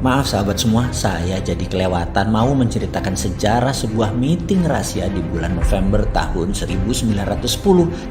Maaf sahabat semua, saya jadi kelewatan mau menceritakan sejarah sebuah meeting rahasia di bulan November tahun 1910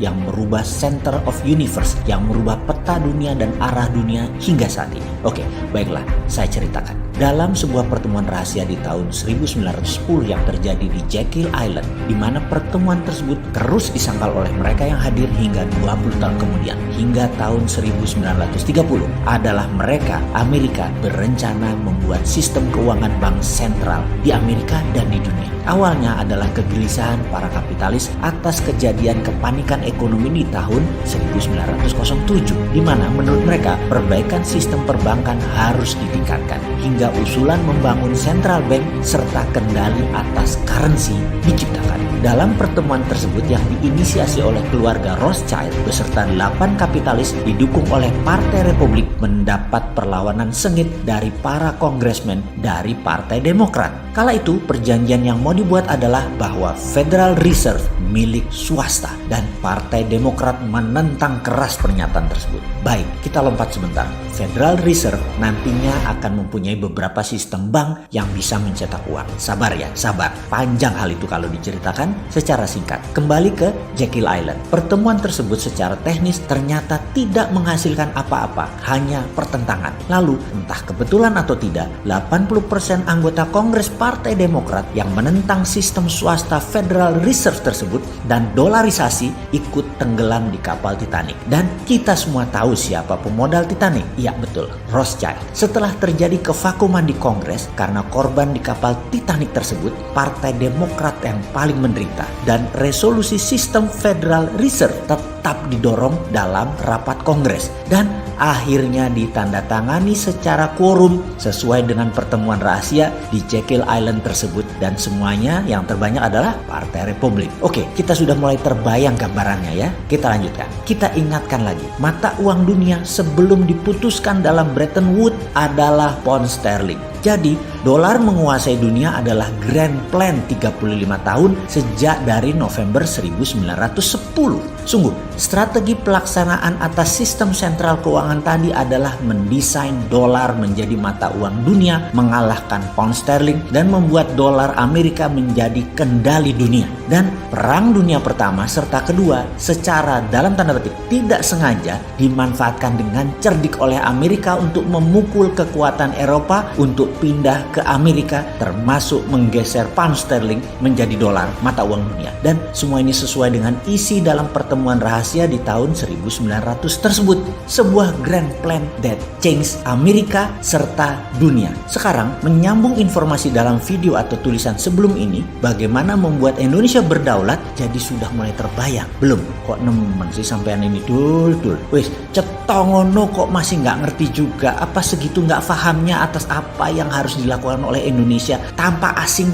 yang merubah center of universe, yang merubah peta dunia dan arah dunia hingga saat ini. Oke, baiklah, saya ceritakan. Dalam sebuah pertemuan rahasia di tahun 1910 yang terjadi di Jekyll Island, di mana pertemuan tersebut terus disangkal oleh mereka yang hadir hingga 20 tahun kemudian, hingga tahun 1930 adalah mereka, Amerika, berencana membuat sistem keuangan bank sentral di Amerika dan di dunia. Awalnya adalah kegelisahan para kapitalis atas kejadian kepanikan ekonomi di tahun 1907, di mana menurut mereka perbaikan sistem perbankan harus ditingkatkan, hingga usulan membangun central bank serta kendali atas currency diciptakan. Dalam pertemuan tersebut yang diinisiasi oleh keluarga Rothschild beserta 8 kapitalis didukung oleh Partai Republik mendapat perlawanan sengit dari para kongresmen dari Partai Demokrat. Kala itu perjanjian yang mau dibuat adalah bahwa Federal Reserve milik swasta dan Partai Demokrat menentang keras pernyataan tersebut. Baik, kita lompat sebentar. Federal Reserve nantinya akan mempunyai beberapa sistem bank yang bisa mencetak uang. Sabar ya, sabar. Panjang hal itu kalau diceritakan secara singkat. Kembali ke Jekyll Island. Pertemuan tersebut secara teknis ternyata tidak menghasilkan apa-apa, hanya pertentangan. Lalu, entah kebetulan atau tidak, 80% anggota Kongres Partai Demokrat yang menentang sistem swasta Federal Reserve tersebut dan dolarisasi ikut tenggelam di kapal Titanic. Dan kita semua tahu siapa pemodal Titanic. Iya betul, Rothschild. Setelah terjadi kevakuman di Kongres karena korban di kapal Titanic tersebut, Partai Demokrat yang paling menderita dan resolusi sistem Federal Reserve tetap didorong dalam rapat Kongres dan akhirnya ditandatangani secara quorum sesuai dengan pertemuan rahasia di Jekyll Island tersebut, dan semuanya yang terbanyak adalah Partai Republik. Oke, kita sudah mulai terbayang gambarannya ya. Kita lanjutkan. Kita ingatkan lagi, mata uang dunia sebelum diputuskan dalam Bretton Woods adalah pound sterling. Jadi, dolar menguasai dunia adalah Grand Plan 35 tahun sejak dari November 1910. Sungguh, strategi pelaksanaan atas sistem sentral keuangan tadi adalah mendesain dolar menjadi mata uang dunia, mengalahkan pound sterling, dan membuat dolar Amerika menjadi kendali dunia. Dan Perang Dunia Pertama serta Kedua secara dalam tanda petik tidak sengaja dimanfaatkan dengan cerdik oleh Amerika untuk memukul kekuatan Eropa untuk pindah ke Amerika, termasuk menggeser pound sterling menjadi dolar, mata uang dunia. Dan semua ini sesuai dengan isi dalam pertemuan rahasia di tahun 1900 tersebut. Sebuah grand plan that changed Amerika serta dunia. Sekarang menyambung informasi dalam video atau tulisan sebelum ini, bagaimana membuat Indonesia berdaulat, jadi sudah mulai terbayang. Belum? Kok nemen sih sampean ini dul. Wis, cetongono kok masih nggak ngerti juga. Apa segitu nggak fahamnya atas apa yang harus dilakukan oleh Indonesia tanpa asing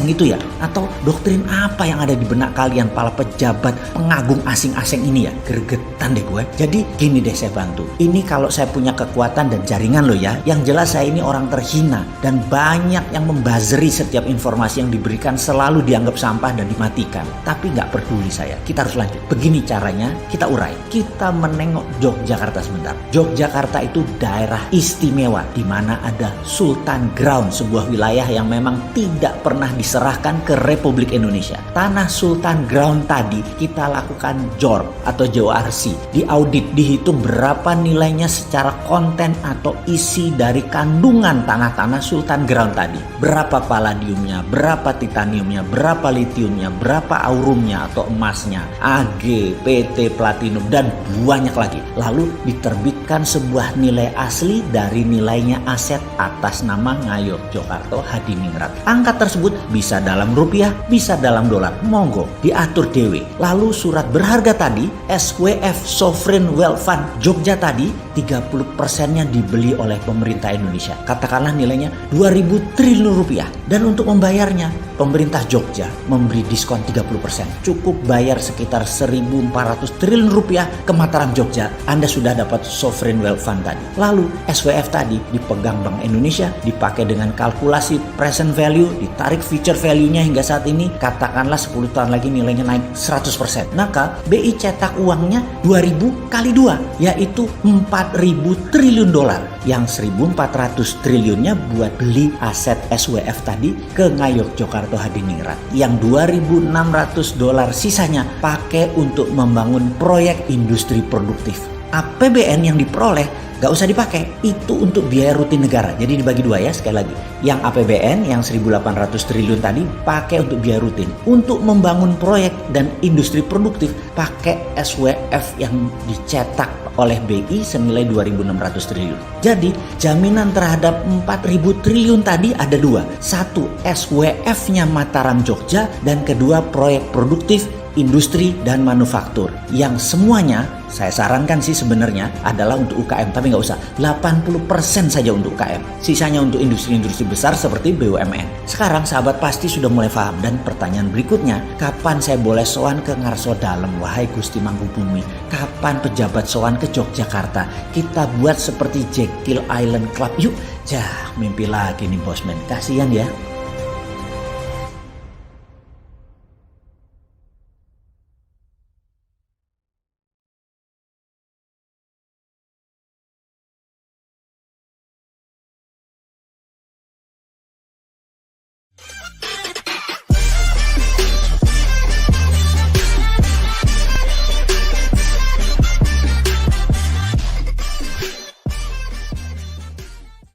gitu ya? Atau doktrin apa yang ada di benak kalian para pejabat pengagum asing-asing ini ya? Gregetan deh gue. Jadi gini deh saya bantu. Ini kalau saya punya kekuatan dan jaringan loh ya. Yang jelas saya ini orang terhina dan banyak yang membazeri setiap informasi yang diberikan selalu dianggap sampah dan dimatikan. Tapi nggak peduli saya. Kita harus lanjut. Begini caranya, kita urai. Kita menengok Yogyakarta sebentar. Yogyakarta itu daerah istimewa di mana ada Sultan Ground, sebuah wilayah yang memang tidak pernah diserahkan ke Republik Indonesia. Tanah Sultan Ground tadi kita lakukan JOR atau JORC, diaudit, dihitung berapa nilainya secara konten atau isi dari kandungan tanah-tanah Sultan Ground tadi. Berapa palladiumnya, berapa titaniumnya, berapa litiumnya, berapa aurumnya atau emasnya, AG, PT, platinum, dan banyak lagi. Lalu diterbitkan sebuah nilai asli dari nilainya aset atas nama Ngayogyakarta Hadiningrat. Angka tersebut bisa dalam rupiah, bisa dalam dolar. Monggo diatur dewe. Lalu surat berharga tadi, SWF Sovereign Wealth Fund Jogja tadi, 30%-nya dibeli oleh pemerintah Indonesia. Katakanlah nilainya 2.000 triliun rupiah. Dan untuk membayarnya, pemerintah Jogja memberi diskon 30%. Cukup bayar sekitar 1.400 triliun rupiah ke Mataram Jogja, Anda sudah dapat Sovereign Wealth Fund tadi. Lalu SWF tadi dipegang Bank Indonesia, dipakai dengan kalkulasi present value, ditarik future value-nya hingga saat ini, katakanlah 10 tahun lagi nilainya naik 100%. Maka BI cetak uangnya 2.000 kali 2, yaitu 4.000 triliun dolar. yang 1.400 triliunnya buat beli aset SWF tadi ke Ngayog Jogarta Hadiningrat. Yang 2.600 dolar sisanya pakai untuk membangun proyek industri produktif. APBN yang diperoleh gak usah dipakai, itu untuk biaya rutin negara. Jadi dibagi dua ya, sekali lagi. Yang APBN yang 1.800 triliun tadi pakai untuk biaya rutin. Untuk membangun proyek dan industri produktif pakai SWF yang dicetak oleh BI senilai 2.600 triliun. Jadi jaminan terhadap 4.000 triliun tadi ada dua. Satu, SWF-nya Mataram Jogja, dan kedua proyek produktif industri dan manufaktur yang semuanya saya sarankan sih sebenarnya adalah untuk UKM, tapi nggak usah 80% saja untuk UKM, sisanya untuk industri-industri besar seperti BUMN. Sekarang sahabat pasti sudah mulai paham, dan pertanyaan berikutnya, kapan saya boleh sowan ke Ngarso Dalem wahai Gusti Mangkubumi? Kapan pejabat sowan ke Yogyakarta? Kita buat seperti Jekyll Island Club yuk. Mimpi lagi nih bosman, kasihan ya.